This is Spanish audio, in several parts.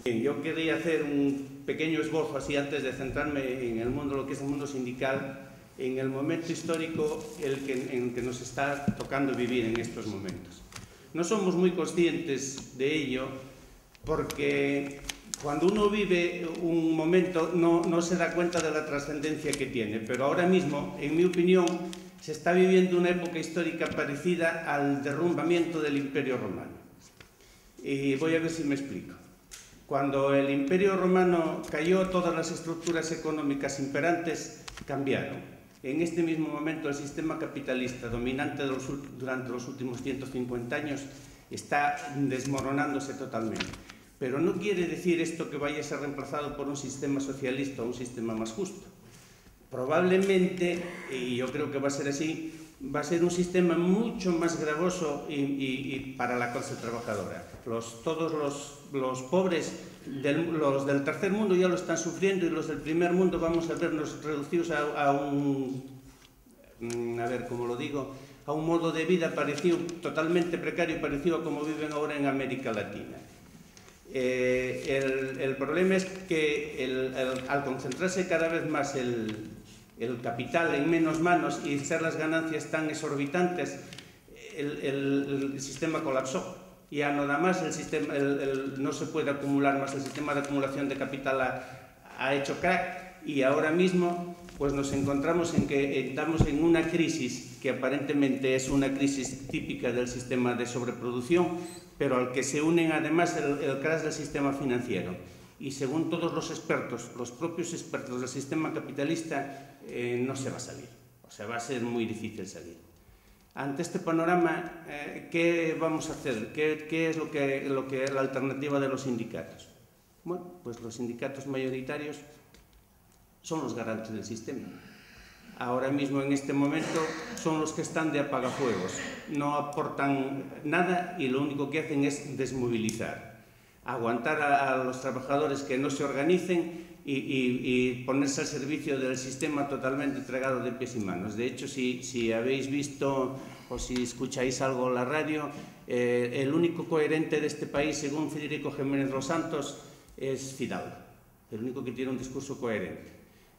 Yo quería hacer un pequeño esbozo así antes de centrarme en el mundo, lo que es el mundo sindical, en el momento histórico en que nos está tocando vivir en estos momentos. No somos muy conscientes de ello porque cuando uno vive un momento no se da cuenta de la trascendencia que tiene, pero ahora mismo, en mi opinión, se está viviendo una época histórica parecida al derrumbamiento del Imperio Romano. Y voy a ver si me explico. Cuando el Imperio Romano cayó, todas las estructuras económicas imperantes cambiaron. En este mismo momento, el sistema capitalista dominante durante los últimos 150 años está desmoronándose totalmente. Pero no quiere decir esto que vaya a ser reemplazado por un sistema socialista o un sistema más justo. Probablemente, y yo creo que va a ser así, va a ser un sistema mucho más gravoso y para la clase trabajadora. Todos los pobres, los del tercer mundo ya lo están sufriendo, y los del primer mundo vamos a vernos reducidos a un modo de vida parecido, totalmente precario, parecido a como viven ahora en América Latina. El problema es que al concentrarse cada vez más el capital en menos manos y ser las ganancias tan exorbitantes, el sistema colapsó. Ya nada más no se puede acumular más, el sistema de acumulación de capital ha hecho crack, y ahora mismo pues nos encontramos en que estamos en una crisis que aparentemente es una crisis típica del sistema de sobreproducción, pero al que se unen además el crash del sistema financiero. Y según todos los expertos, los propios expertos del sistema capitalista, no se va a salir. O sea, va a ser muy difícil salir. Ante este panorama, ¿qué vamos a hacer? ¿Qué es lo que la alternativa de los sindicatos? Bueno, pues los sindicatos mayoritarios son los garantes del sistema. Ahora mismo, en este momento, son los que están de apagafuegos. No aportan nada y lo único que hacen es desmovilizar. Aguantar a los trabajadores que no se organicen y ponerse al servicio del sistema totalmente entregado de pies y manos. De hecho, si habéis visto o si escucháis algo en la radio, el único coherente de este país, según Federico Jiménez Los Santos, es Fidalgo, el único que tiene un discurso coherente.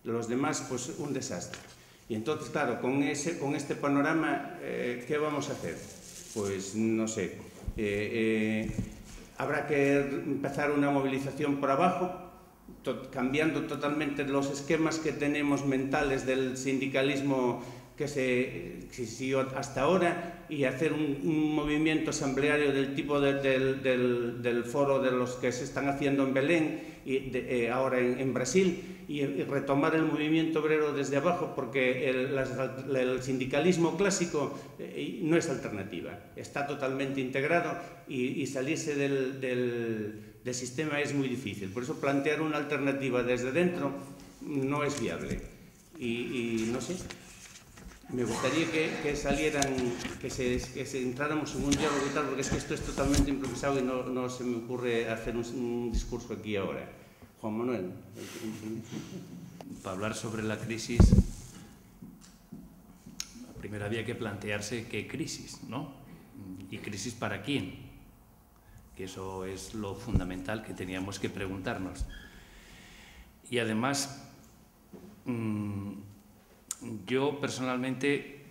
Los demás, pues, un desastre. Y entonces, claro, con este panorama, ¿qué vamos a hacer? Pues no sé. Habrá que empezar una movilización por abajo, cambiando totalmente los esquemas que tenemos mentales del sindicalismo que se siguió hasta ahora, y hacer un movimiento asambleario del tipo del foro de los que se están haciendo en Belén y ahora en Brasil, y retomar el movimiento obrero desde abajo, porque el sindicalismo clásico no es alternativa, está totalmente integrado, y salirse del sistema es muy difícil. Por eso plantear una alternativa desde dentro no es viable. Y no sé, me gustaría que entráramos en un diálogo y tal, porque es que esto es totalmente improvisado y no se me ocurre hacer un discurso aquí ahora. Juan Manuel. Para hablar sobre la crisis, primero había que plantearse qué crisis, ¿no? ¿Y crisis para quién? Que eso es lo fundamental que teníamos que preguntarnos. Y además, yo personalmente,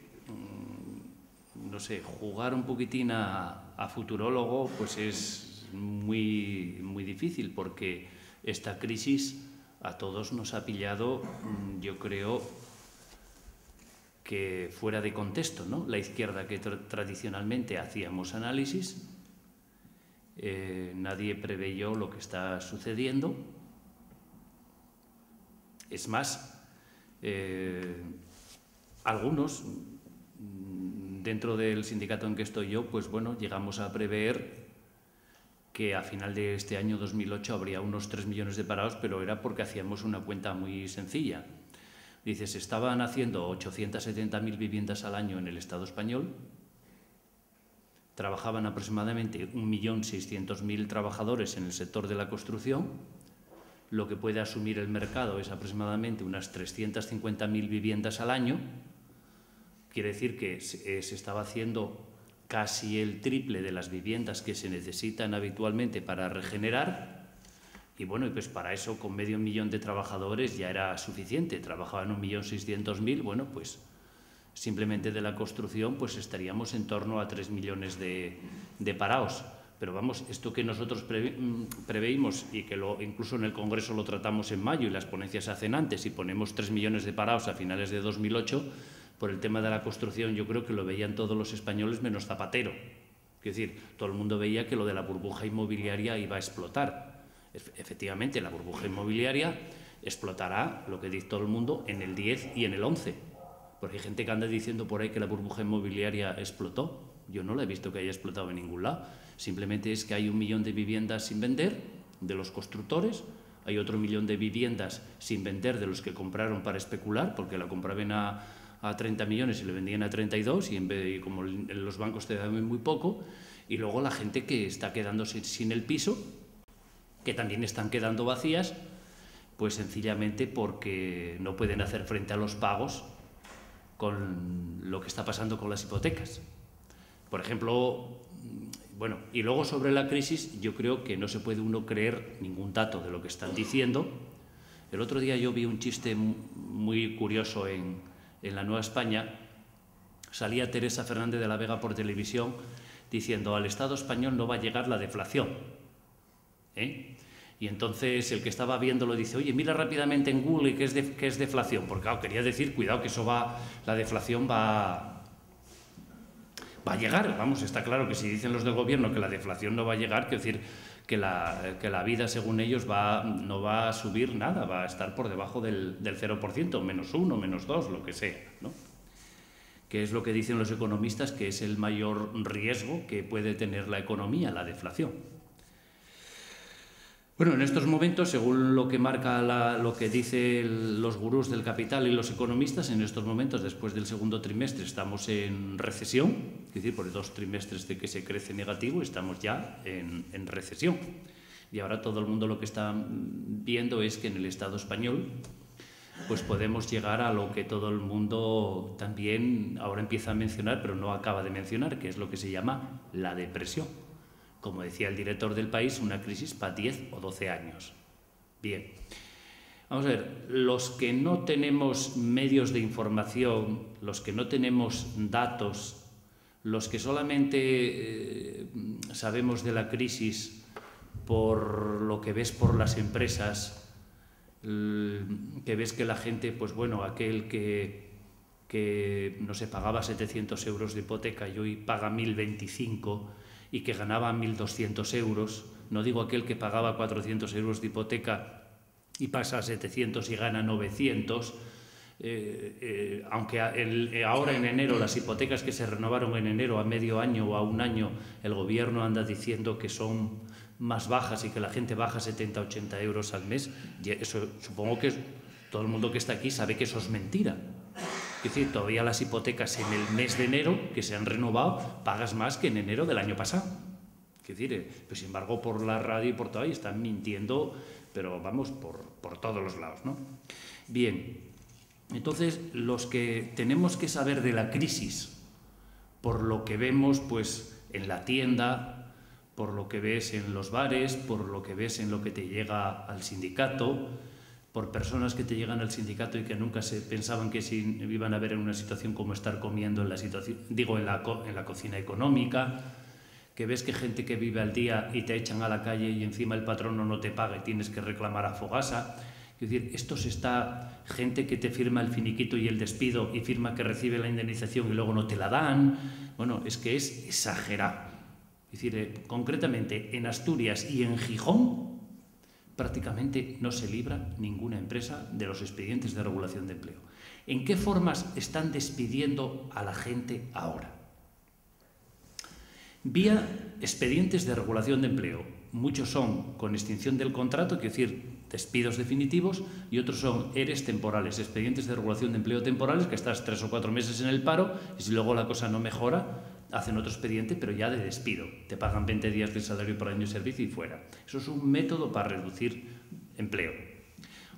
no sé, jugar un poquitín a futurólogo pues es muy, muy difícil, porque esta crisis a todos nos ha pillado, yo creo, que fuera de contexto, ¿no? La izquierda, que tradicionalmente hacíamos análisis, nadie preveyó lo que está sucediendo. Es más, algunos, dentro del sindicato en que estoy yo, pues bueno, llegamos a prever que a final de este año 2008 habría unos 3 millones de parados, pero era porque hacíamos una cuenta muy sencilla. Dice, se estaban haciendo 870.000 viviendas al año en el Estado español, trabajaban aproximadamente 1.600.000 trabajadores en el sector de la construcción, lo que puede asumir el mercado es aproximadamente unas 350.000 viviendas al año. Quiere decir que se estaba haciendo casi el triple de las viviendas que se necesitan habitualmente para regenerar, Y bueno, pues para eso con 500.000 de trabajadores ya era suficiente. Trabajaban 1.600.000, bueno, pues simplemente de la construcción pues estaríamos en torno a 3 millones de parados. Pero vamos, esto que nosotros preveímos y que incluso en el Congreso lo tratamos en mayo y las ponencias se hacen antes y ponemos 3 millones de parados a finales de 2008, por el tema de la construcción yo creo que lo veían todos los españoles menos Zapatero. Es decir, todo el mundo veía que lo de la burbuja inmobiliaria iba a explotar. Efectivamente, la burbuja inmobiliaria explotará, lo que dice todo el mundo, en el 10 y en el 11. Porque hay gente que anda diciendo por ahí que la burbuja inmobiliaria explotó. Yo no la he visto que haya explotado en ningún lado. Simplemente es que hay 1 millón de viviendas sin vender de los constructores, hay otro 1 millón de viviendas sin vender de los que compraron para especular, porque la compraban a 30 millones y le vendían a 32 y como los bancos te dan muy poco, y luego la gente que está quedándose sin el piso, que también están quedando vacías, pues sencillamente porque no pueden hacer frente a los pagos con lo que está pasando con las hipotecas. Por ejemplo, bueno, y luego sobre la crisis yo creo que no se puede uno creer ningún dato de lo que están diciendo. El otro día yo vi un chiste muy curioso en la Nueva España. Salía Teresa Fernández de la Vega por televisión diciendo al Estado español no va a llegar la deflación. Y entonces el que estaba viéndolo dice, oye, mira rápidamente en Google qué es deflación, porque claro, quería decir, cuidado que la deflación va a llegar. Vamos, está claro que si dicen los del gobierno que la deflación no va a llegar, quiere decir que la vida, según ellos, no va a subir nada, va a estar por debajo del 0%, -1, -2, lo que sea, ¿no? Que es lo que dicen los economistas que es el mayor riesgo que puede tener la economía, la deflación. Bueno, en estos momentos, según lo que marca lo que dicen los gurús del capital y los economistas, en estos momentos, después del segundo trimestre, estamos en recesión, es decir, por 2 trimestres de que se crece negativo, estamos ya en recesión. Y ahora todo el mundo lo que está viendo es que en el Estado español pues podemos llegar a lo que todo el mundo también ahora empieza a mencionar, pero no acaba de mencionar, que es lo que se llama la depresión. Como decía el director del País, una crisis para 10 o 12 años. Bien, vamos a ver, los que no tenemos medios de información, los que no tenemos datos, los que solamente sabemos de la crisis por lo que ves por las empresas, que ves que la gente, pues bueno, aquel que no sé, pagaba 700 euros de hipoteca y hoy paga 1.025 y que ganaba 1.200 euros, no digo aquel que pagaba 400 euros de hipoteca y pasa a 700 y gana 900, aunque ahora en enero las hipotecas que se renovaron en enero a medio año o a un año, el gobierno anda diciendo que son más bajas y que la gente baja 70-80 euros al mes, y eso supongo que todo el mundo que está aquí sabe que eso es mentira. Es decir, todavía las hipotecas en el mes de enero que se han renovado pagas más que en enero del año pasado. Es decir, pues sin embargo por la radio y por todo ahí están mintiendo, pero vamos, por todos los lados, ¿no? Bien, entonces los que tenemos que saber de la crisis por lo que vemos pues en la tienda, por lo que ves en los bares, por lo que ves en lo que te llega al sindicato, por personas que te llegan al sindicato y que nunca se pensaban que se iban a ver en una situación como estar comiendo en la situación, digo, en la cocina económica, que ves que gente que vive al día y te echan a la calle y encima el patrón no te paga y tienes que reclamar a Fogasa. Es decir, gente que te firma el finiquito y el despido y firma que recibe la indemnización y luego no te la dan. Bueno, es que es exagerado. Es decir, concretamente en Asturias y en Gijón prácticamente no se libra ninguna empresa de los expedientes de regulación de empleo. ¿En qué formas están despidiendo a la gente ahora? Vía expedientes de regulación de empleo. Muchos son con extinción del contrato, es decir, despidos definitivos, y otros son ERES temporales, expedientes de regulación de empleo temporales, que estás 3 o 4 meses en el paro y si luego la cosa no mejora, hacen otro expediente, pero ya de despido. Te pagan 20 días de salario por año de servicio y fuera. Eso es un método para reducir empleo.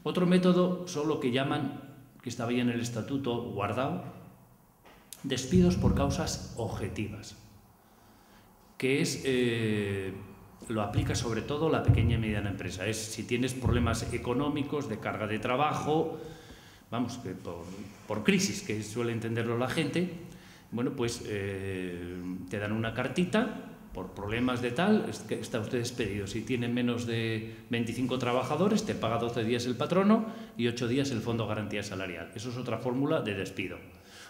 Otro método son lo que llaman, que estaba ya en el estatuto guardado, despidos por causas objetivas, que es lo aplica sobre todo la pequeña y mediana empresa. Es si tienes problemas económicos, de carga de trabajo, vamos, que por crisis, que suele entenderlo la gente, bueno, pues te dan una cartita, por problemas de tal, está usted despedido. Si tiene menos de 25 trabajadores, te paga 12 días el patrono y 8 días el Fondo de Garantía Salarial. Eso es otra fórmula de despido.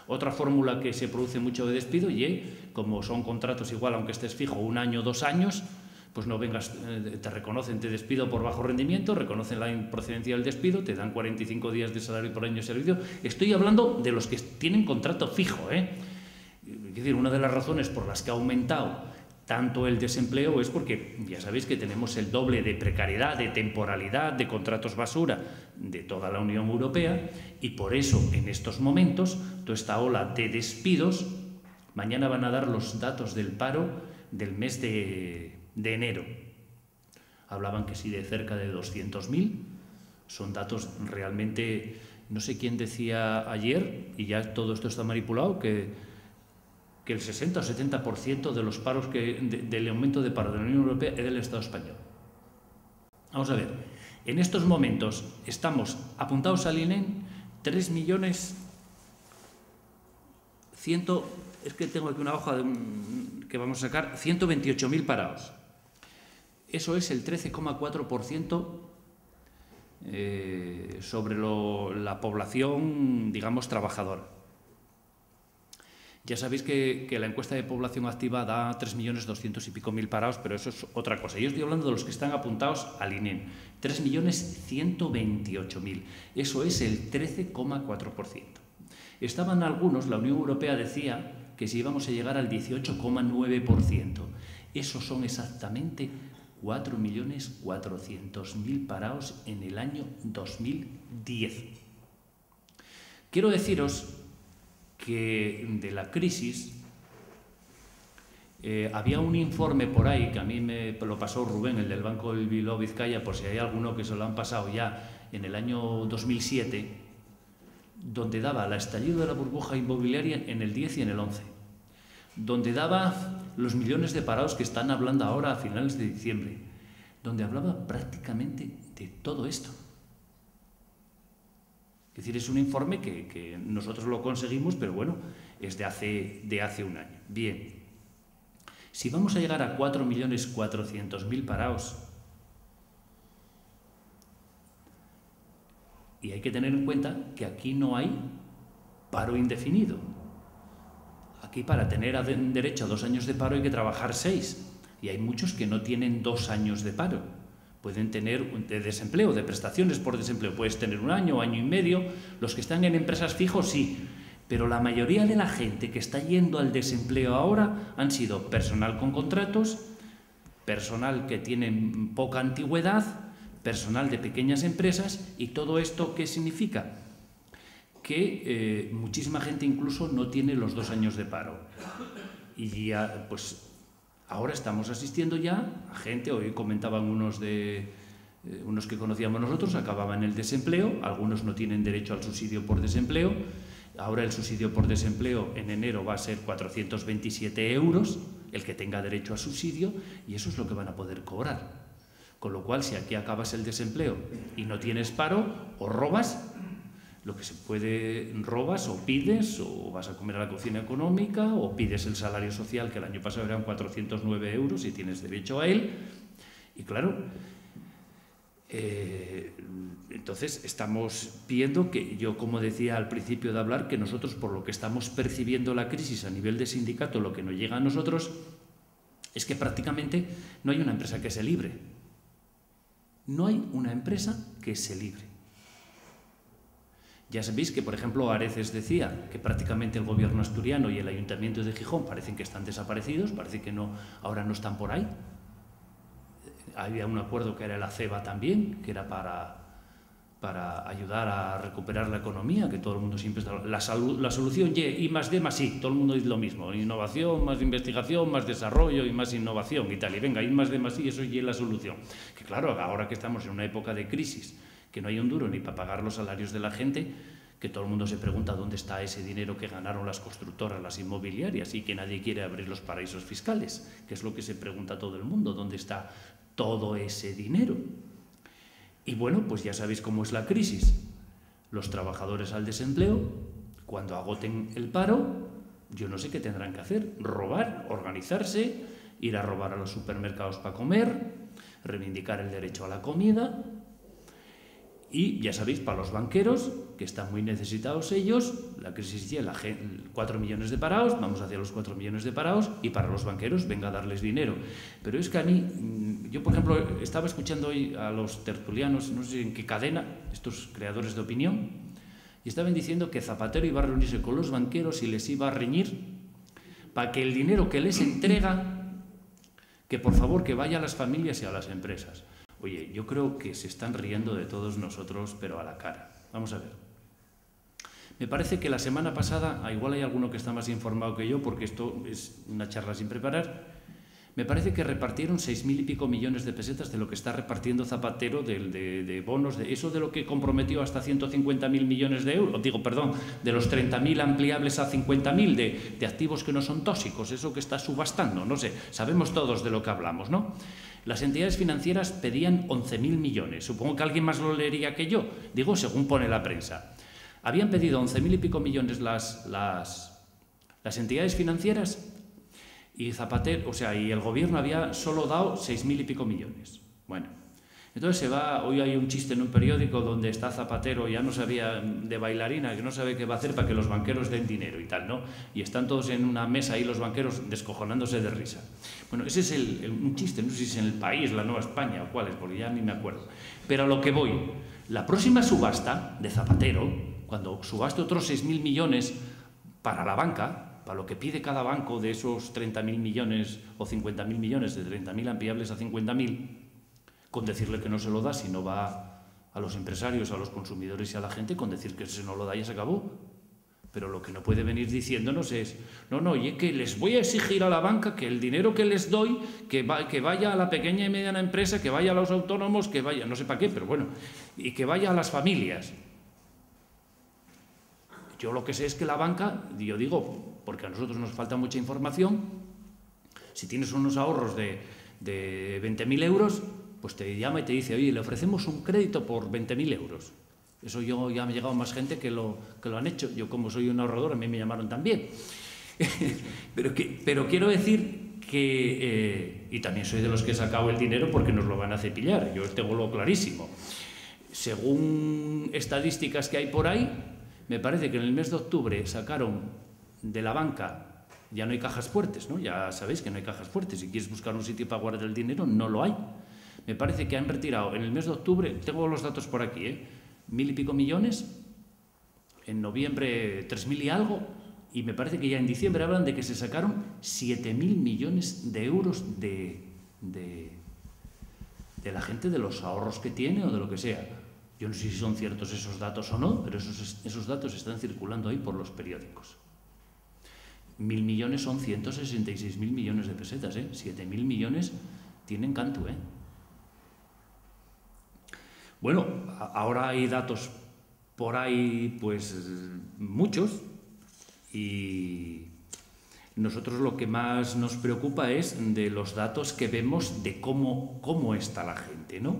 Otra fórmula que se produce mucho de despido, y como son contratos igual, aunque estés fijo 1 año, 2 años, pues no vengas, te reconocen, te despido por bajo rendimiento, reconocen la improcedencia del despido, te dan 45 días de salario por año de servicio. Estoy hablando de los que tienen contrato fijo, Es decir, una de las razones por las que ha aumentado tanto el desempleo es porque ya sabéis que tenemos el doble de precariedad, de temporalidad, de contratos basura de toda la Unión Europea, y por eso en estos momentos toda esta ola de despidos, mañana van a dar los datos del paro del mes de enero. Hablaban que sí de cerca de 200.000, son datos realmente, no sé quién decía ayer, y ya todo esto está manipulado, que el 60 o 70% de los paros del aumento de paro de la Unión Europea es del Estado español. Vamos a ver, en estos momentos estamos apuntados al INE 3.100.000, es que tengo aquí una hoja que vamos a sacar, 128.000 parados. Eso es el 13,4% sobre la población, digamos, trabajadora. Ya sabéis que la encuesta de población activa da 3.200.000 y pico parados, pero eso es otra cosa. Yo estoy hablando de los que están apuntados al INE, 3.128.000. Eso es el 13,4%. Estaban algunos, la Unión Europea decía que si íbamos a llegar al 18,9%. Esos son exactamente 4.400.000 parados en el año 2010. Quiero deciros que de la crisis había un informe por ahí que a mí me lo pasó Rubén, el del Banco del Bilbao Vizcaya, por si hay alguno que se lo han pasado ya en el año 2007, donde daba el estallido de la burbuja inmobiliaria en el 10 y en el 11, donde daba los millones de parados que están hablando ahora a finales de diciembre, donde hablaba prácticamente de todo esto. Es decir, es un informe que nosotros lo conseguimos, pero bueno, es de hace un año. Bien, si vamos a llegar a 4.400.000 parados, y hay que tener en cuenta que aquí no hay paro indefinido. Aquí para tener derecho a 2 años de paro hay que trabajar 6, y hay muchos que no tienen 2 años de paro. Pueden tener de desempleo, de prestaciones por desempleo, puedes tener 1 año, año y medio. Los que están en empresas fijos sí, pero la mayoría de la gente que está yendo al desempleo ahora han sido personal con contratos, personal que tiene poca antigüedad, personal de pequeñas empresas. ¿Y todo esto qué significa? Que muchísima gente incluso no tiene los 2 años de paro. Y ya, pues ahora estamos asistiendo ya a gente, hoy comentaban unos que conocíamos nosotros, acababan el desempleo, algunos no tienen derecho al subsidio por desempleo. Ahora el subsidio por desempleo en enero va a ser 427 euros, el que tenga derecho a subsidio, y eso es lo que van a poder cobrar. Con lo cual, si aquí acabas el desempleo y no tienes paro, o robas, lo que se puede, robas o pides, o vas a comer a la cocina económica, o pides el salario social, que el año pasado eran 409 euros y tienes derecho a él. Y claro, entonces estamos viendo que yo, como decía al principio de hablar, que nosotros, por lo que estamos percibiendo la crisis a nivel de sindicato, lo que nos llega a nosotros es que prácticamente no hay una empresa que se libre. No hay una empresa que se libre. Ya sabéis que, por ejemplo, Areces decía que prácticamente el gobierno asturiano y el ayuntamiento de Gijón parecen que están desaparecidos, parece que no, ahora no están por ahí. Había un acuerdo que era el ACEBA también, que era para ayudar a recuperar la economía, que todo el mundo siempre está... La solución, I más D más I, todo el mundo dice lo mismo, innovación, más investigación, más desarrollo y más innovación y tal, y venga, I más D más I, eso es la solución. Que claro, ahora que estamos en una época de crisis, que no hay un duro ni para pagar los salarios de la gente, que todo el mundo se pregunta dónde está ese dinero que ganaron las constructoras, las inmobiliarias, y que nadie quiere abrir los paraísos fiscales, que es lo que se pregunta todo el mundo, ¿dónde está todo ese dinero? Y bueno, pues ya sabéis cómo es la crisis. Los trabajadores al desempleo, cuando agoten el paro, yo no sé qué tendrán que hacer, robar, organizarse, ir a robar a los supermercados para comer, reivindicar el derecho a la comida. Y ya sabéis, para los banqueros, que están muy necesitados ellos, la crisis lleva 4 millones de parados, vamos hacia los 4 millones de parados, y para los banqueros venga a darles dinero. Pero es que a mí, yo por ejemplo, estaba escuchando hoy a los tertulianos, no sé en qué cadena, estos creadores de opinión, y estaban diciendo que Zapatero iba a reunirse con los banqueros y les iba a reñir para que el dinero que les entrega, que por favor que vaya a las familias y a las empresas. Oye, yo creo que se están riendo de todos nosotros, pero a la cara. Vamos a ver. Me parece que la semana pasada, igual hay alguno que está más informado que yo, porque esto es una charla sin preparar, me parece que repartieron 6.000 y pico millones de pesetas de lo que está repartiendo Zapatero de bonos, de eso de lo que comprometió hasta 150.000 millones de euros, de los 30.000 ampliables a 50.000 de activos que no son tóxicos, eso que está subastando, no sé, sabemos todos de lo que hablamos, ¿no? Las entidades financieras pedían 11.000 millones, supongo que alguien más lo leería que yo, digo según pone la prensa. Habían pedido 11.000 y pico millones las entidades financieras y Zapatero, y el gobierno había solo dado 6.000 y pico millones. Bueno, entonces hoy hay un chiste en un periódico donde está Zapatero, ya no sabía de bailarina, que no sabe qué va a hacer para que los banqueros den dinero y tal, ¿no? Y están todos en una mesa ahí los banqueros descojonándose de risa. Bueno, ese es un chiste, no sé si es en El País, La Nueva España o cuál es, porque ya ni me acuerdo. Pero a lo que voy, la próxima subasta de Zapatero, cuando subaste otros 6.000 millones para la banca, para lo que pide cada banco de esos 30.000 millones o 50.000 millones, de 30.000 ampliables a 50.000, con decirle que no se lo da si no va a los empresarios, a los consumidores y a la gente, con decir que se no lo da ya se acabó. Pero lo que no puede venir diciéndonos es, oye, que les voy a exigir a la banca que el dinero que les doy, que vaya a la pequeña y mediana empresa, que vaya a los autónomos, que vaya, no sé para qué, pero bueno, y que vaya a las familias. Yo lo que sé es que la banca, yo digo, porque a nosotros nos falta mucha información, si tienes unos ahorros de 20.000 euros, pues te llama y te dice, oye, le ofrecemos un crédito por 20.000 euros. Eso ya me ha llegado más gente que lo han hecho. Yo, como soy un ahorrador, a mí me llamaron también. pero quiero decir que... y también soy de los que he sacado el dinero porque nos lo van a cepillar. Yo tengo lo clarísimo. Según estadísticas que hay por ahí, me parece que en el mes de octubre sacaron de la banca, ya no hay cajas fuertes, ¿no? Ya sabéis que no hay cajas fuertes. Si quieres buscar un sitio para guardar el dinero, no lo hay. Me parece que han retirado en el mes de octubre, tengo los datos por aquí, 1.000 y pico millones, en noviembre 3.000 y algo, y me parece que ya en diciembre hablan de que se sacaron 7.000 millones de euros de la gente, de los ahorros que tiene o de lo que sea. Yo no sé si son ciertos esos datos o no, pero esos datos están circulando ahí por los periódicos. 1.000 millones son 166.000 millones de pesetas, 7.000 millones tienen canto, Bueno, ahora hay datos por ahí, pues muchos, y nosotros lo que más nos preocupa es de los datos que vemos de cómo está la gente, ¿no?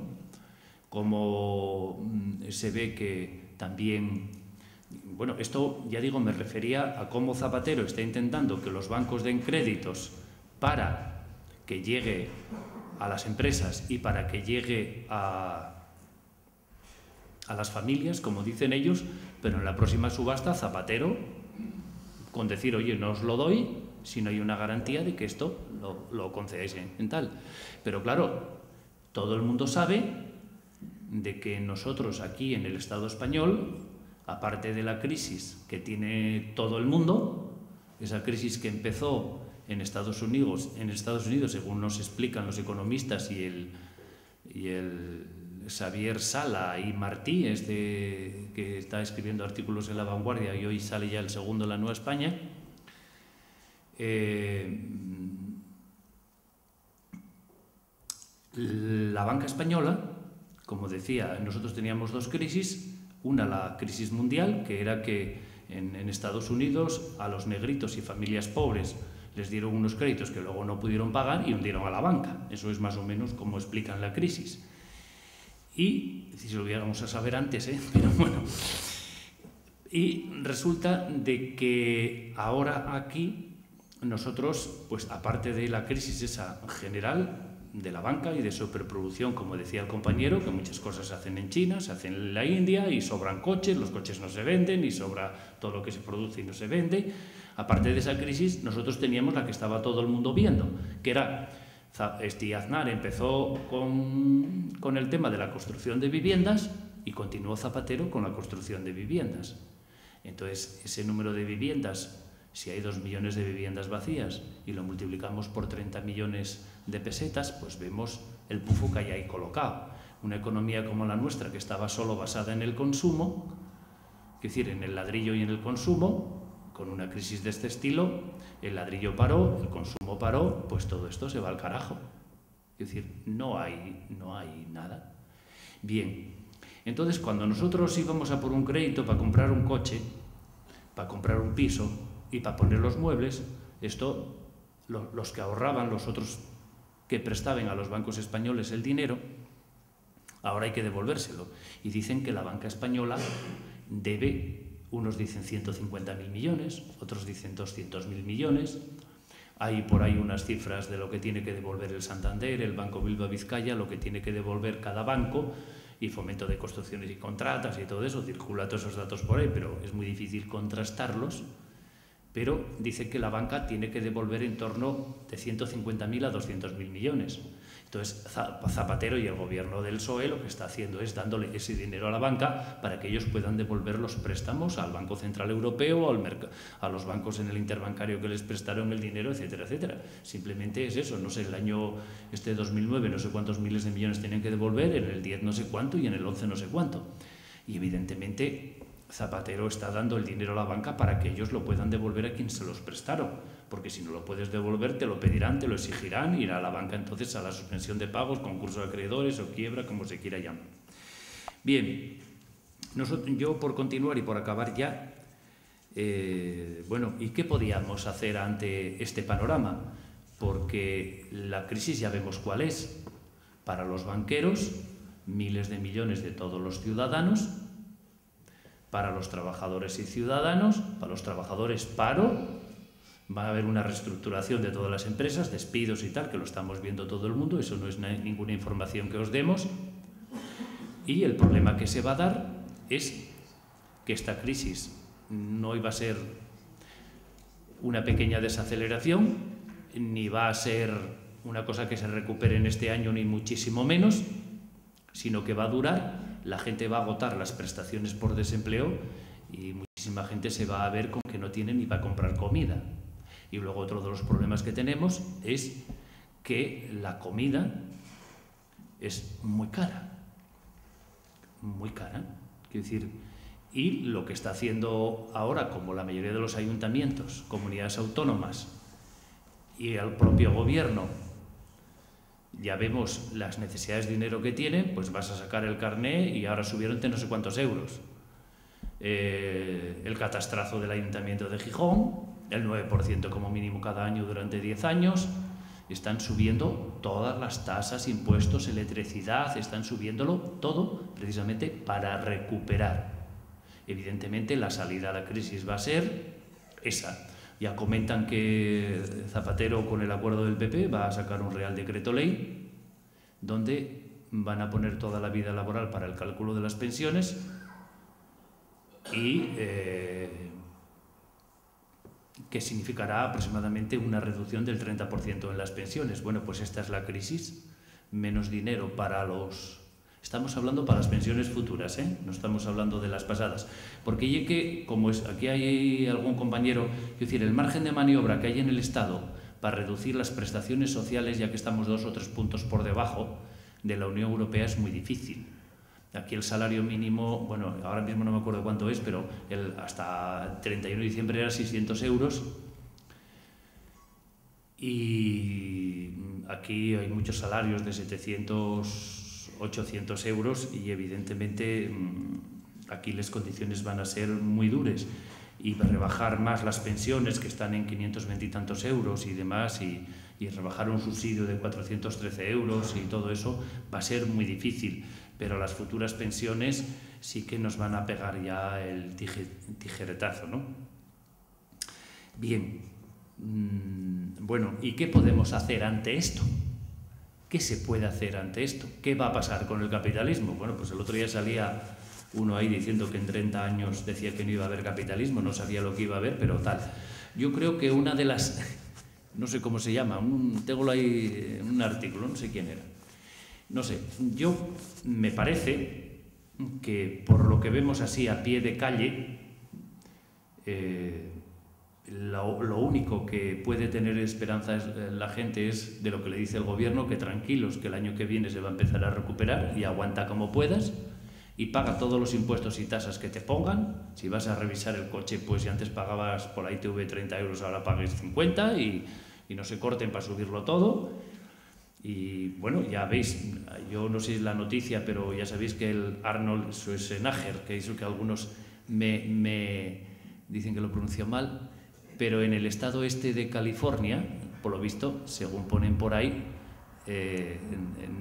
Cómo se ve que también... Bueno, esto, ya digo, me refería a cómo Zapatero está intentando que los bancos den créditos para que llegue a las empresas y para que llegue a las familias, como dicen ellos, pero en la próxima subasta Zapatero, con decir, oye, no os lo doy si no hay una garantía de que esto lo concedéis en tal. Pero claro, todo el mundo sabe de que nosotros aquí en el Estado español, aparte de la crisis que tiene todo el mundo, esa crisis que empezó en Estados Unidos, según nos explican los economistas y el Xavier Sala y Martí, que está escribiendo artículos en La Vanguardia y hoy sale ya el segundo en La Nueva España, la banca española, como decía, nosotros teníamos dos crisis, Una, la crisis mundial, que era que en Estados Unidos a los negritos y familias pobres les dieron unos créditos que luego no pudieron pagar y hundieron a la banca. Eso es más o menos como explican la crisis. Y, si lo hubiéramos a saber antes, pero bueno. Y resulta de que ahora aquí nosotros, pues aparte de la crisis esa general de la banca y de superproducción, como decía el compañero, que muchas cosas se hacen en China, se hacen en la India y sobran coches, los coches no se venden y sobra todo lo que se produce y no se vende. Aparte de esa crisis, nosotros teníamos la que estaba todo el mundo viendo, que era, Aznar empezó con el tema de la construcción de viviendas y continuó Zapatero con la construcción de viviendas. Entonces, ese número de viviendas, si hay 2 millones de viviendas vacías y lo multiplicamos por 30 millones de pesetas, pues vemos el pufo que hay ahí colocado. Una economía como la nuestra, que estaba solo basada en el consumo, es decir, en el ladrillo y en el consumo, con una crisis de este estilo, el ladrillo paró, el consumo paró, pues todo esto se va al carajo. Es decir, no hay nada. Bien, entonces cuando nosotros íbamos a por un crédito para comprar un coche, para comprar un piso y para poner los muebles, esto, los que ahorraban, los otros que prestaban a los bancos españoles el dinero, ahora hay que devolvérselo. Y dicen que la banca española debe, unos dicen 150.000 millones, otros dicen 200.000 millones. Hay por ahí unas cifras de lo que tiene que devolver el Santander, el Banco Bilbao Vizcaya, lo que tiene que devolver cada banco, y Fomento de Construcciones y Contratas y todo eso, circula todos esos datos por ahí, pero es muy difícil contrastarlos. Pero dice que la banca tiene que devolver en torno de 150.000 a 200.000 millones. Entonces, Zapatero y el gobierno del PSOE lo que está haciendo es dándole ese dinero a la banca para que ellos puedan devolver los préstamos al Banco Central Europeo, a los bancos en el interbancario que les prestaron el dinero, etcétera, etcétera. Simplemente es eso, no sé, el año 2009 no sé cuántos miles de millones tienen que devolver, en el 10 no sé cuánto y en el 11 no sé cuánto. Y evidentemente Zapatero está dando el dinero a la banca para que ellos lo puedan devolver a quien se los prestaron, porque si no lo puedes devolver te lo pedirán, te lo exigirán, irá a la banca entonces a la suspensión de pagos, concurso de acreedores o quiebra, como se quiera llamar. Bien, yo por continuar y por acabar ya, bueno, ¿y qué podíamos hacer ante este panorama? Porque la crisis ya vemos cuál es. Para los banqueros, miles de millones de todos los ciudadanos. Para los trabajadores y ciudadanos, para los trabajadores paro, va a haber una reestructuración de todas las empresas, despidos y tal, que lo estamos viendo todo el mundo, eso no es ninguna información que os demos. Y el problema que se va a dar es que esta crisis no iba a ser una pequeña desaceleración, ni va a ser una cosa que se recupere en este año, ni muchísimo menos, sino que va a durar. La gente va a agotar las prestaciones por desempleo y muchísima gente se va a ver con que no tiene ni para comprar comida. Y luego otro de los problemas que tenemos es que la comida es muy cara. Muy cara. Quiero decir, y lo que está haciendo ahora, como la mayoría de los ayuntamientos, comunidades autónomas y el propio gobierno, ya vemos las necesidades de dinero que tienen, pues vas a sacar el carné y ahora subieron de no sé cuántos euros. El catastrazo del Ayuntamiento de Gijón, el 9% como mínimo cada año durante 10 años, están subiendo todas las tasas, impuestos, electricidad, están subiéndolo todo precisamente para recuperar. Evidentemente la salida a la crisis va a ser esa. Ya comentan que Zapatero, con el acuerdo del PP, va a sacar un Real Decreto Ley donde van a poner toda la vida laboral para el cálculo de las pensiones y que significará aproximadamente una reducción del 30% en las pensiones. Bueno, pues esta es la crisis. Menos dinero para los... Estamos hablando para las pensiones futuras, no estamos hablando de las pasadas. Porque ya que, como aquí hay algún compañero, es decir, el margen de maniobra que hay en el Estado para reducir las prestaciones sociales, ya que estamos 2 o 3 puntos por debajo de la Unión Europea, es muy difícil. Aquí el salario mínimo, bueno, ahora mismo no me acuerdo cuánto es, pero hasta 31 de diciembre era 600 euros. Y aquí hay muchos salarios de 700, 800 euros y evidentemente aquí las condiciones van a ser muy duras y rebajar más las pensiones que están en 520 y tantos euros y demás y rebajar un subsidio de 413 euros y todo eso va a ser muy difícil, pero las futuras pensiones sí que nos van a pegar ya el tijeretazo, ¿no? Bien, bueno, ¿y qué podemos hacer ante esto? ¿Qué se puede hacer ante esto? ¿Qué va a pasar con el capitalismo? Bueno, pues el otro día salía uno ahí diciendo que en 30 años decía que no iba a haber capitalismo, no sabía lo que iba a haber, pero tal. Yo creo que una de las... no sé cómo se llama, tengo ahí un artículo, no sé quién era. No sé, yo me parece que por lo que vemos así a pie de calle, lo único que puede tener esperanza la gente es de lo que le dice el gobierno, que tranquilos, que el año que viene se va a empezar a recuperar y aguanta como puedas y paga todos los impuestos y tasas que te pongan. Si vas a revisar el coche, pues si antes pagabas por la ITV 30 euros, ahora pagues 50 y no se corten para subirlo todo. Y bueno, ya veis, yo no sé la noticia, pero ya sabéis que el Arnold Schwarzenegger, que es el que algunos me dicen que lo pronuncio mal, pero en el estado este de California, por lo visto, según ponen por ahí,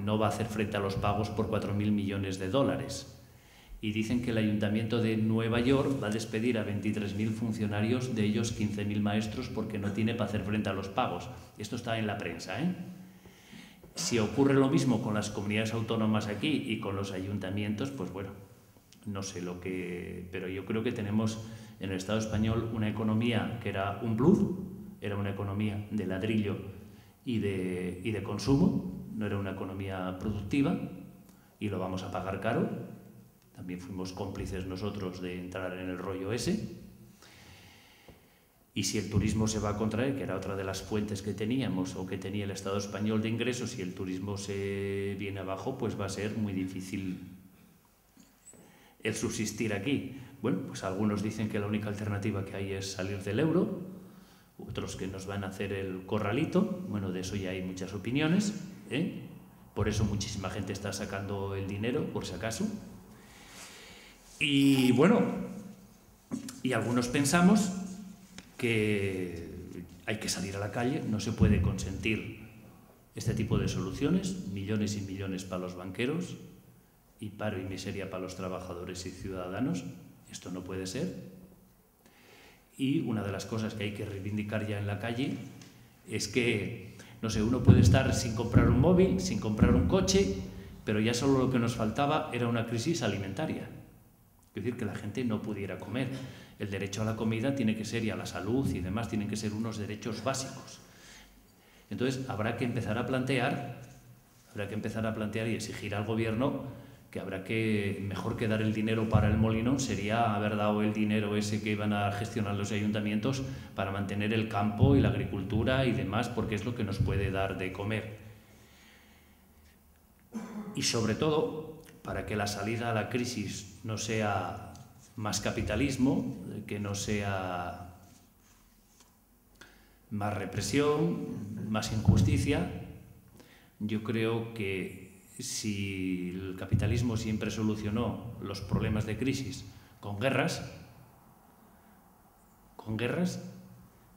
no va a hacer frente a los pagos por 4.000 millones de dólares. Y dicen que el Ayuntamiento de Nueva York va a despedir a 23.000 funcionarios, de ellos 15.000 maestros, porque no tiene para hacer frente a los pagos. Esto está en la prensa, ¿eh? Si ocurre lo mismo con las comunidades autónomas aquí y con los ayuntamientos, pues bueno, no sé lo que... Pero yo creo que tenemos en el Estado español una economía que era un bluff, era una economía de ladrillo y de consumo, no era una economía productiva y lo vamos a pagar caro. También fuimos cómplices nosotros de entrar en el rollo ese. Y si el turismo se va a contraer, que era otra de las fuentes que teníamos o que tenía el Estado español de ingresos, si el turismo se viene abajo, pues va a ser muy difícil el subsistir aquí. Bueno, pues algunos dicen que la única alternativa que hay es salir del euro, otros que nos van a hacer el corralito. Bueno, de eso ya hay muchas opiniones, ¿eh? Por eso muchísima gente está sacando el dinero, por si acaso. Y bueno, y algunos pensamos que hay que salir a la calle, no se puede consentir este tipo de soluciones, millones y millones para los banqueros y paro y miseria para los trabajadores y ciudadanos. Esto no puede ser. Y una de las cosas que hay que reivindicar ya en la calle es que, no sé, uno puede estar sin comprar un móvil, sin comprar un coche, pero ya solo lo que nos faltaba era una crisis alimentaria. Es decir, que la gente no pudiera comer. El derecho a la comida tiene que ser, y a la salud y demás, tienen que ser unos derechos básicos. Entonces, habrá que empezar a plantear y exigir al gobierno que habrá que, mejor que dar el dinero para el molinón, sería haber dado el dinero ese que iban a gestionar los ayuntamientos para mantener el campo y la agricultura y demás, porque es lo que nos puede dar de comer. Y sobre todo, para que la salida a la crisis no sea más capitalismo, que no sea más represión, más injusticia. Yo creo que si el capitalismo siempre solucionó los problemas de crisis con guerras,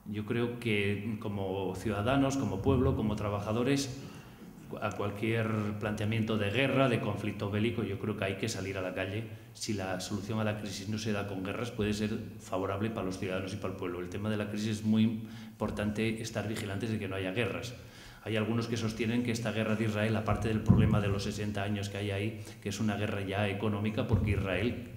yo creo que como ciudadanos, como pueblo, como trabajadores, a cualquier planteamiento de guerra, de conflicto bélico, yo creo que hay que salir a la calle. Si la solución a la crisis no se da con guerras, puede ser favorable para los ciudadanos y para el pueblo. El tema de la crisis es muy importante estar vigilantes de que no haya guerras. Hay algunos que sostienen que esta guerra de Israel, aparte del problema de los 60 años que hay ahí, que es una guerra ya económica porque Israel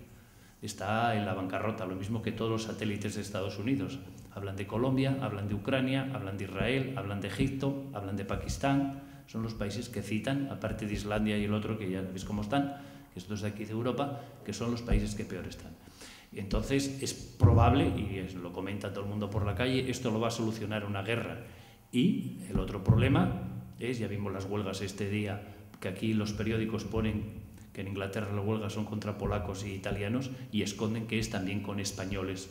está en la bancarrota, lo mismo que todos los satélites de Estados Unidos. Hablan de Colombia, hablan de Ucrania, hablan de Israel, hablan de Egipto, hablan de Pakistán. Son los países que citan, aparte de Islandia y el otro, que ya veis cómo están, que estos de aquí de Europa, que son los países que peor están. Entonces es probable, y lo comenta todo el mundo por la calle, esto lo va a solucionar una guerra. Y el otro problema es, ya vimos las huelgas este día, que aquí los periódicos ponen que en Inglaterra las huelgas son contra polacos y italianos y esconden que es también con españoles.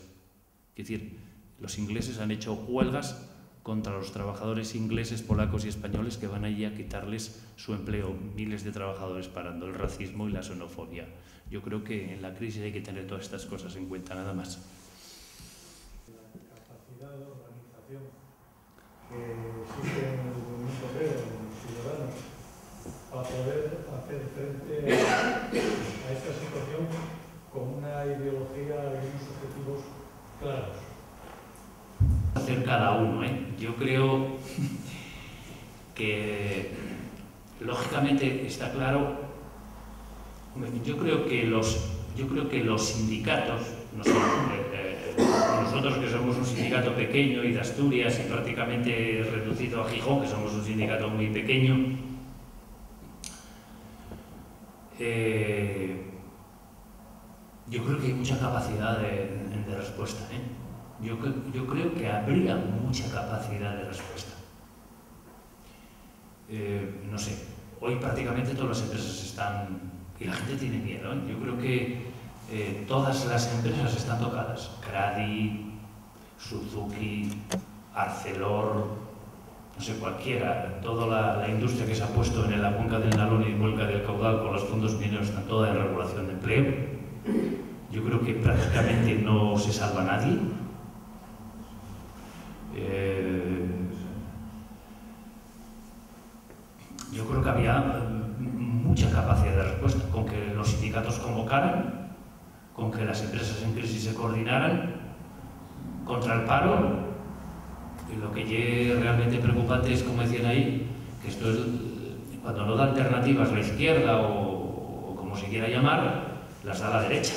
Es decir, los ingleses han hecho huelgas contra los trabajadores ingleses, polacos y españoles que van allí a quitarles su empleo. Miles de trabajadores parando, el racismo y la xenofobia. Yo creo que en la crisis hay que tener todas estas cosas en cuenta, nada más. La capacidad de organización que existe en el movimiento obrero, en los ciudadanos, para poder hacer frente a esta situación con una ideología y unos objetivos claros. Hacer cada uno, Yo creo que lógicamente está claro. Yo creo que los sindicatos, nosotros que somos un sindicato pequeño y de Asturias y prácticamente reducido a Gijón, que somos un sindicato muy pequeño, yo creo que hay mucha capacidad de respuesta, Yo creo que habría mucha capacidad de respuesta. No sé, hoy prácticamente todas las empresas están... y la gente tiene miedo, Yo creo que todas las empresas están tocadas. Cradi, Suzuki, Arcelor, no sé, cualquiera. Toda la industria que se ha puesto en la cuenca del Nalón y cuenca del Caudal con los fondos mineros está toda en regulación de empleo. Yo creo que prácticamente no se salva nadie. Yo creo que había mucha capacidad de respuesta, con que los sindicatos convocaran, con que las empresas en crisis se coordinaran contra el paro. Y lo que es realmente preocupante es, como decían ahí, que esto es cuando no da alternativas la izquierda o como se quiera llamar, las da la derecha.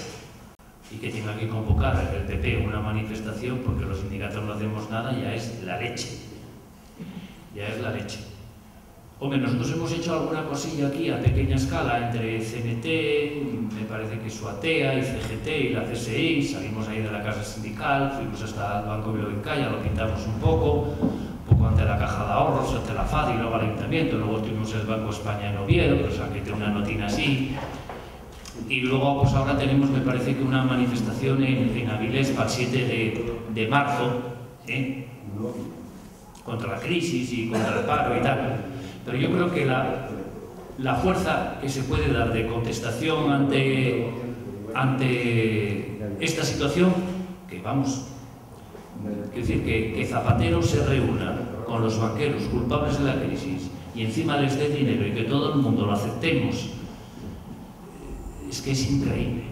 Y que tenga que convocar el PP una manifestación porque los sindicatos no hacemos nada, ya es la leche. Ya es la leche. Hombre, nosotros hemos hecho alguna cosilla aquí a pequeña escala entre CNT, me parece que Suatea y CGT y la CSI, salimos ahí de la casa sindical, fuimos hasta el Banco Biovicaya, lo pintamos un poco ante la Caja de Ahorros, ante la FAD y luego al Ayuntamiento, luego tuvimos el Banco España en Oviedo, o sea que tiene una notina así. Y luego pues ahora tenemos, me parece que una manifestación en Avilés para el 7 de marzo, contra la crisis y contra el paro y tal. Pero yo creo que la fuerza que se puede dar de contestación ante esta situación, que vamos, quiero decir, que Zapatero se reúna con los banqueros culpables de la crisis y encima les dé dinero y que todo el mundo lo aceptemos, es que es increíble.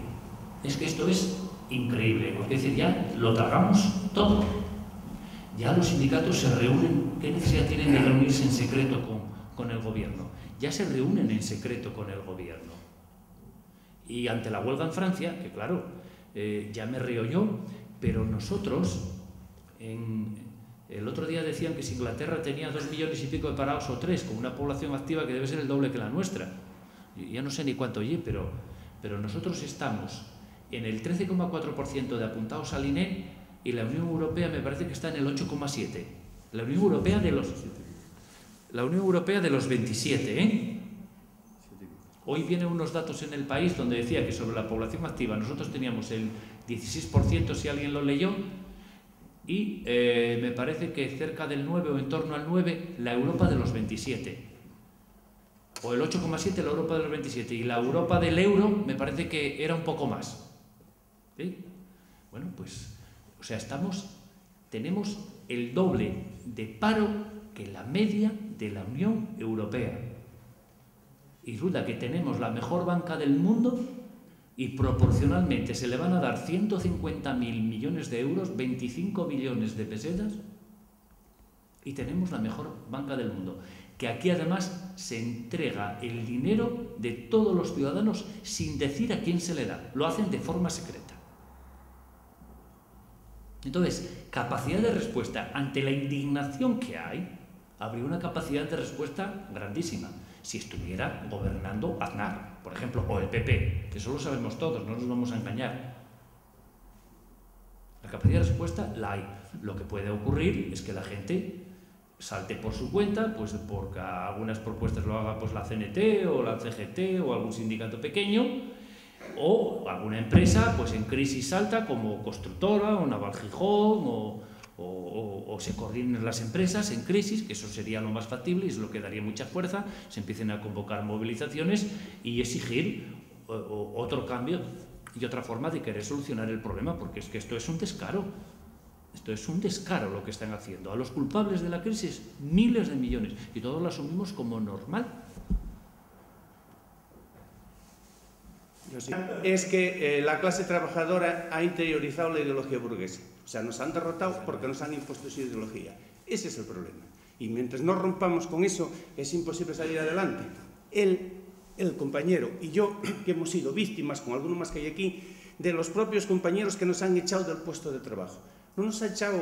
Es que esto es increíble, porque es decir, ya lo tragamos todo. Ya los sindicatos se reúnen. ¿Qué necesidad tienen de reunirse en secreto con el gobierno? Ya se reúnen en secreto con el gobierno. Y ante la huelga en Francia, que claro, ya me río yo, pero nosotros, el otro día decían que si Inglaterra tenía 2 millones y pico de parados o 3, con una población activa que debe ser el doble que la nuestra. Ya no sé ni cuánto oye, pero nosotros estamos en el 13,4% de apuntados al INE y la Unión Europea me parece que está en el 8,7%. La Unión Europea de los 27, Hoy vienen unos datos en El País donde decía que sobre la población activa nosotros teníamos el 16%, si alguien lo leyó, y me parece que cerca del 9 o en torno al 9 la Europa de los 27. O el 8,7 la Europa de los 27, y la Europa del euro me parece que era un poco más. ¿Sí? Bueno, pues, o sea, tenemos el doble de paro que la media de la Unión Europea. Y resulta que tenemos la mejor banca del mundo y proporcionalmente se le van a dar 150.000 millones de euros, 25 billones de pesetas, y tenemos la mejor banca del mundo. Que aquí además se entrega el dinero de todos los ciudadanos sin decir a quién se le da. Lo hacen de forma secreta. Entonces, capacidad de respuesta ante la indignación que hay, habría una capacidad de respuesta grandísima. Si estuviera gobernando Aznar, por ejemplo, o el PP, que eso lo sabemos todos, no nos vamos a engañar. La capacidad de respuesta la hay. Lo que puede ocurrir es que la gente salte por su cuenta, pues porque algunas propuestas lo haga pues la CNT o la CGT o algún sindicato pequeño, o alguna empresa pues en crisis salta como Constructora o Naval Gijón o se coordinen las empresas en crisis, que eso sería lo más factible y es lo que daría mucha fuerza, se empiecen a convocar movilizaciones y exigir otro cambio y otra forma de querer solucionar el problema, porque es que esto es un descaro. Esto es un descaro lo que están haciendo. A los culpables de la crisis, miles de millones, y todos lo asumimos como normal. Es que la clase trabajadora ha interiorizado la ideología burguesa. O sea, nos han derrotado porque nos han impuesto su ideología. Ese es el problema. Y mientras no rompamos con eso, es imposible salir adelante. El compañero y yo, que hemos sido víctimas, con alguno más que hay aquí, de los propios compañeros que nos han echado del puesto de trabajo. No nos ha echado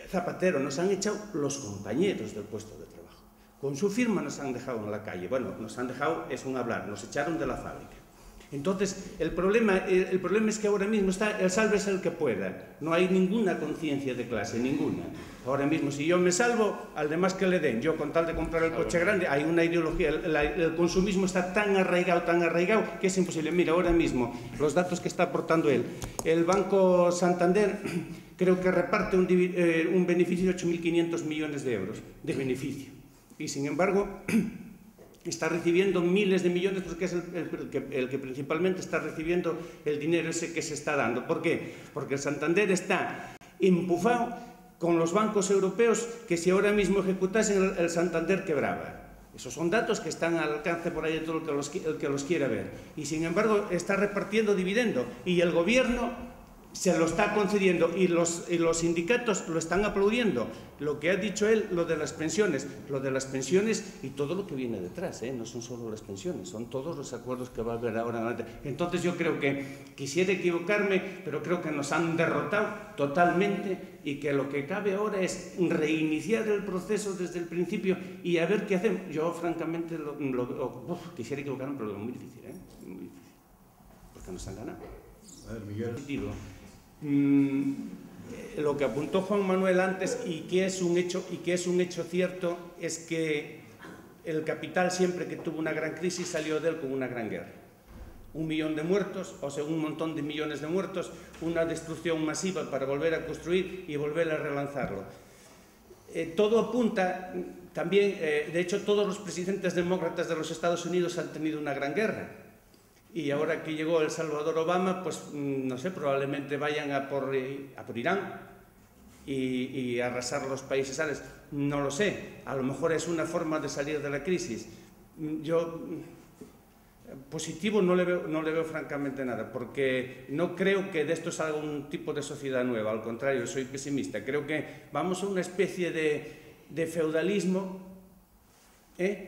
Zapatero, nos han echado los compañeros del puesto de trabajo. Con su firma nos han dejado en la calle. Bueno, nos han dejado, es un hablar, nos echaron de la fábrica. Entonces, el problema es que ahora mismo está el sálvese el que pueda. No hay ninguna conciencia de clase, ninguna. Ahora mismo, si yo me salvo, al demás que le den, yo con tal de comprar el coche grande, hay una ideología, el consumismo está tan arraigado, que es imposible. Mira, ahora mismo, los datos que está aportando él, el Banco Santander creo que reparte un beneficio de 8.500 millones de euros de beneficio. Y sin embargo, está recibiendo miles de millones porque es el que principalmente está recibiendo el dinero ese que se está dando. ¿Por qué? Porque el Santander está empujado con los bancos europeos que si ahora mismo ejecutasen el Santander quebraba. Esos son datos que están al alcance por ahí de todo el que los quiera ver. Y sin embargo está repartiendo dividendo y el gobierno se lo está concediendo y los sindicatos lo están aplaudiendo. Lo que ha dicho él, lo de las pensiones y todo lo que viene detrás, no son solo las pensiones, son todos los acuerdos que va a haber ahora adelante. Entonces yo creo que quisiera equivocarme, pero creo que nos han derrotado totalmente y que lo que cabe ahora es reiniciar el proceso desde el principio y a ver qué hacemos. Yo francamente quisiera equivocarme, pero es muy difícil, muy difícil, porque nos han ganado. A ver, Miguel. Lo que apuntó Juan Manuel antes y que es un hecho cierto es que el capital siempre que tuvo una gran crisis salió de él con una gran guerra. 1 millón de muertos, o sea, un montón de millones de muertos, una destrucción masiva para volver a construir y volver a relanzarlo. Todo apunta también, de hecho todos los presidentes demócratas de los Estados Unidos han tenido una gran guerra. Y ahora que llegó El Salvador Obama, pues no sé, probablemente vayan a por Irán y arrasar los países árabes. No lo sé, a lo mejor es una forma de salir de la crisis. Yo positivo no le veo francamente nada, porque no creo que de esto salga un tipo de sociedad nueva, al contrario, soy pesimista. Creo que vamos a una especie de feudalismo,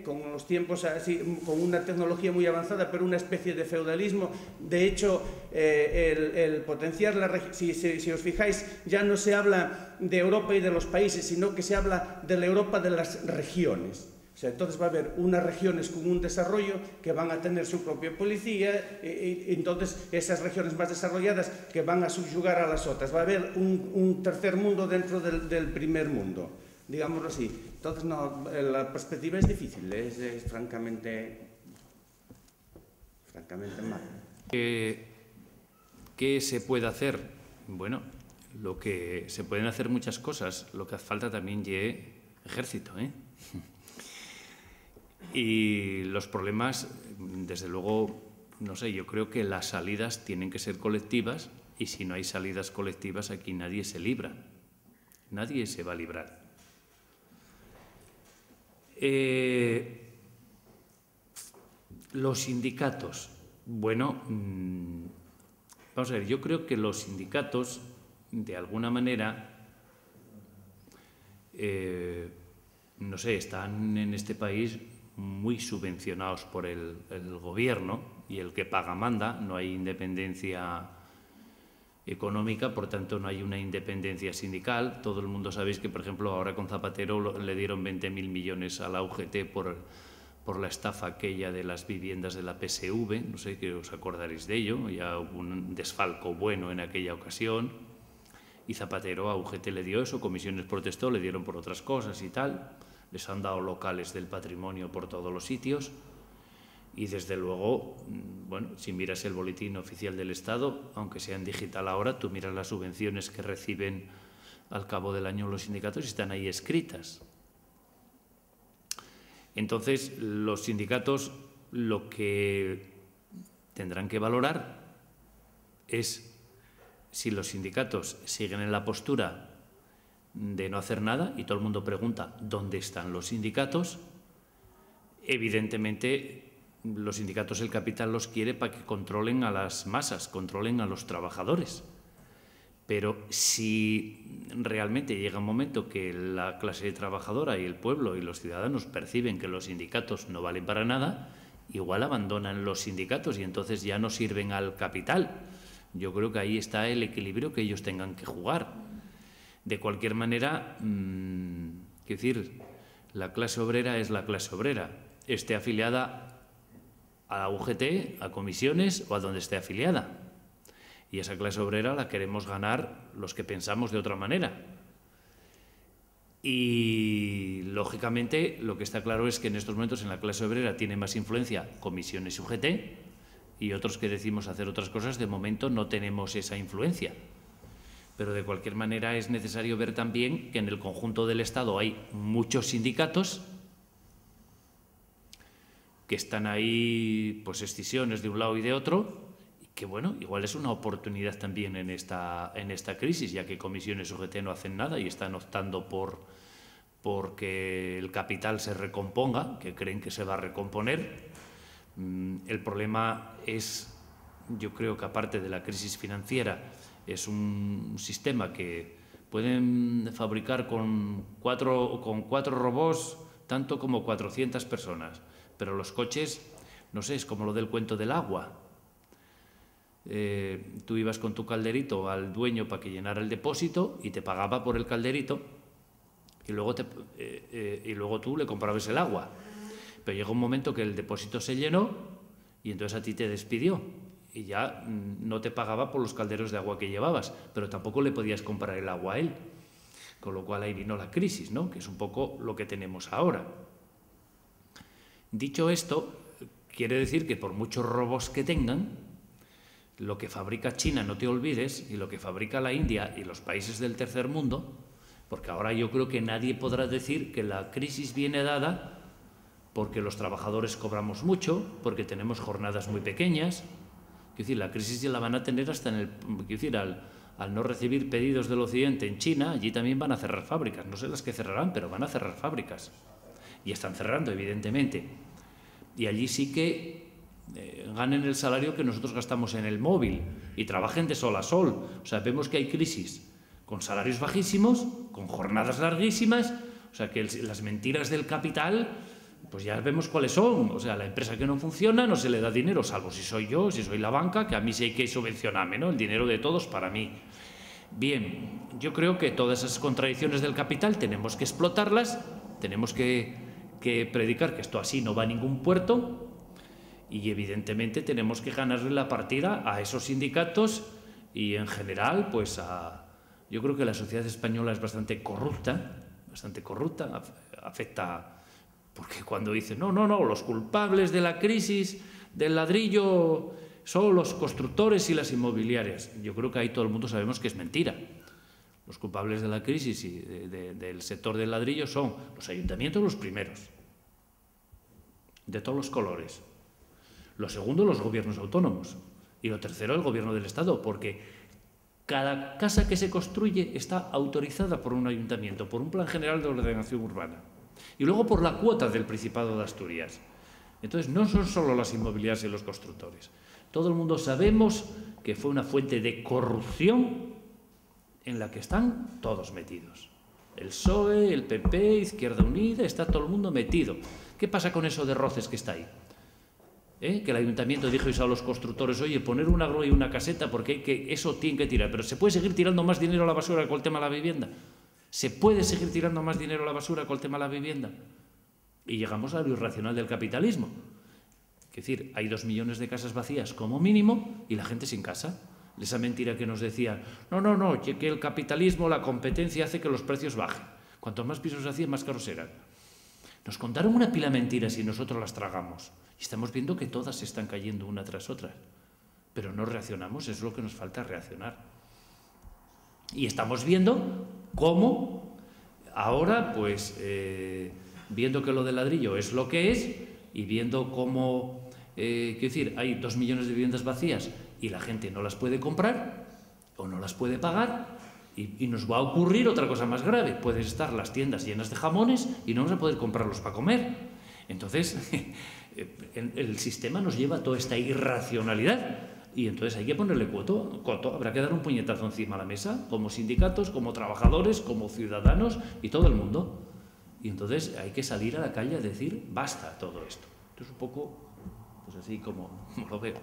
con los tiempos así, con una tecnología muy avanzada, pero una especie de feudalismo. De hecho, el potenciar si os fijáis, ya no se habla de Europa y de los países, sino que se habla de la Europa de las regiones. O sea, entonces va a haber unas regiones con un desarrollo que van a tener su propia policía, y entonces esas regiones más desarrolladas que van a subyugar a las otras. Va a haber un tercer mundo dentro del primer mundo, digámoslo así. Entonces, no, la perspectiva es difícil, es francamente mal. ¿Qué se puede hacer? Bueno, lo que se pueden hacer muchas cosas, lo que hace falta también es ejército, Y los problemas, desde luego, no sé, yo creo que las salidas tienen que ser colectivas y si no hay salidas colectivas aquí nadie se libra, nadie se va a librar. Los sindicatos, bueno, vamos a ver, yo creo que los sindicatos, de alguna manera, no sé, están en este país muy subvencionados por el gobierno y el que paga manda, no hay independencia económica, por tanto no hay una independencia sindical. Todo el mundo sabéis que, por ejemplo, ahora con Zapatero le dieron 20.000 millones a la UGT por la estafa aquella de las viviendas de la PSV, no sé que os acordaréis de ello, ya hubo un desfalco bueno en aquella ocasión y Zapatero a UGT le dio eso, Comisiones protestó, le dieron por otras cosas y tal, les han dado locales del patrimonio por todos los sitios. Y desde luego, bueno, si miras el boletín oficial del Estado, aunque sea en digital ahora, tú miras las subvenciones que reciben al cabo del año los sindicatos y están ahí escritas. Entonces, los sindicatos lo que tendrán que valorar es si los sindicatos siguen en la postura de no hacer nada, y todo el mundo pregunta ¿dónde están los sindicatos? Evidentemente, los sindicatos, el capital los quiere para que controlen a las masas, controlen a los trabajadores. Pero si realmente llega un momento que la clase trabajadora y el pueblo y los ciudadanos perciben que los sindicatos no valen para nada, igual abandonan los sindicatos y entonces ya no sirven al capital. Yo creo que ahí está el equilibrio que ellos tengan que jugar. De cualquier manera, quiero decir, la clase obrera es la clase obrera, esté afiliada a la UGT, a comisiones o a donde esté afiliada. Y esa clase obrera la queremos ganar los que pensamos de otra manera. Y, lógicamente, lo que está claro es que en estos momentos en la clase obrera tiene más influencia comisiones y UGT, y otros que decimos hacer otras cosas, de momento no tenemos esa influencia. Pero, de cualquier manera, es necesario ver también que en el conjunto del Estado hay muchos sindicatos que están ahí, pues, escisiones de un lado y de otro, y que, bueno, igual es una oportunidad también en esta crisis, ya que comisiones UGT no hacen nada y están optando por que el capital se recomponga, que creen que se va a recomponer. El problema es, yo creo que aparte de la crisis financiera, es un sistema que pueden fabricar con cuatro robots tanto como 400 personas, pero los coches, no sé, es como lo del cuento del agua. Tú ibas con tu calderito al dueño para que llenara el depósito y te pagaba por el calderito y luego tú le comprabas el agua. Pero llegó un momento que el depósito se llenó y entonces a ti te despidió y ya no te pagaba por los calderos de agua que llevabas, pero tampoco le podías comprar el agua a él. Con lo cual ahí vino la crisis, ¿no? Que es un poco lo que tenemos ahora. Dicho esto, quiere decir que por muchos robots que tengan, lo que fabrica China, no te olvides, y lo que fabrica la India y los países del tercer mundo, porque ahora yo creo que nadie podrá decir que la crisis viene dada porque los trabajadores cobramos mucho, porque tenemos jornadas muy pequeñas. Es decir, la crisis ya la van a tener hasta al no recibir pedidos del Occidente en China, allí también van a cerrar fábricas. No sé las que cerrarán, pero van a cerrar fábricas. Y están cerrando, evidentemente. Y allí sí que ganen el salario que nosotros gastamos en el móvil y trabajen de sol a sol. O sea, vemos que hay crisis con salarios bajísimos, con jornadas larguísimas. O sea, que las mentiras del capital, pues ya vemos cuáles son. O sea, la empresa que no funciona no se le da dinero, salvo si soy yo, si soy la banca, que a mí sí hay que subvencionarme, ¿no? El dinero de todos para mí. Bien, yo creo que todas esas contradicciones del capital tenemos que explotarlas, tenemos que predicar que esto así no va a ningún puerto y, evidentemente, tenemos que ganarle la partida a esos sindicatos y, en general, pues yo creo que la sociedad española es bastante corrupta, afecta. Porque cuando dicen, no, los culpables de la crisis del ladrillo son los constructores y las inmobiliarias, yo creo que ahí todo el mundo sabemos que es mentira. Los culpables de la crisis y del sector del ladrillo son los ayuntamientos los primeros, de todos los colores. Lo segundo, los gobiernos autónomos. Y lo tercero, el gobierno del Estado, porque cada casa que se construye está autorizada por un ayuntamiento, por un plan general de ordenación urbana. Y luego por la cuota del Principado de Asturias. Entonces, no son solo las inmobiliarias y los constructores. Todo el mundo sabemos que fue una fuente de corrupción en la que están todos metidos. El PSOE, el PP, Izquierda Unida, está todo el mundo metido. ¿Qué pasa con eso de roces que está ahí? Que el ayuntamiento dijo a los constructores, oye, poner una grúa y una caseta porque eso tiene que tirar. Pero ¿se puede seguir tirando más dinero a la basura con el tema de la vivienda? ¿Se puede seguir tirando más dinero a la basura con el tema de la vivienda? Y llegamos a lo irracional del capitalismo. Es decir, hay 2 millones de casas vacías como mínimo y la gente sin casa. Esa mentira que nos decían, no, que el capitalismo, la competencia hace que los precios bajen. Cuantos más pisos hacían, más caros eran. Nos contaron una pila de mentiras y nosotros las tragamos. Y estamos viendo que todas se están cayendo una tras otra. Pero no reaccionamos, es lo que nos falta, reaccionar. Y estamos viendo cómo ahora, pues, viendo que lo del ladrillo es lo que es y viendo cómo, quiero decir, hay 2 millones de viviendas vacías y la gente no las puede comprar o no las puede pagar, y nos va a ocurrir otra cosa más grave. Pueden estar las tiendas llenas de jamones y no vamos a poder comprarlos para comer. Entonces, el sistema nos lleva a toda esta irracionalidad. Y entonces hay que ponerle coto, habrá que dar un puñetazo encima a la mesa, como sindicatos, como trabajadores, como ciudadanos y todo el mundo. Y entonces hay que salir a la calle a decir, basta todo esto. Esto es un poco, pues así como lo veo.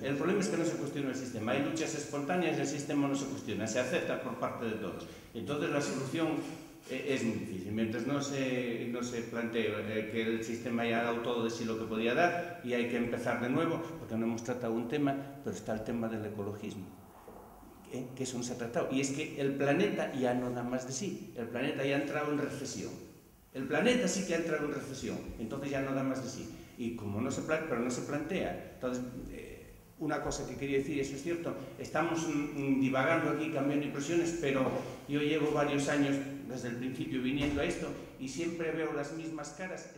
El problema es que no se cuestiona el sistema. Hay luchas espontáneas y el sistema no se cuestiona, se acepta por parte de todos. Entonces la solución es muy difícil. Mientras no se plantee que el sistema ya ha dado todo de sí lo que podía dar y hay que empezar de nuevo, porque no hemos tratado un tema, pero está el tema del ecologismo, que eso no se ha tratado. Y es que el planeta ya no da más de sí. El planeta ya ha entrado en recesión. El planeta sí que ha entrado en recesión, entonces ya no da más de sí. Y como no se plantea, entonces, una cosa que quería decir, eso es cierto, estamos divagando aquí, cambiando impresiones, pero yo llevo varios años desde el principio viniendo a esto y siempre veo las mismas caras.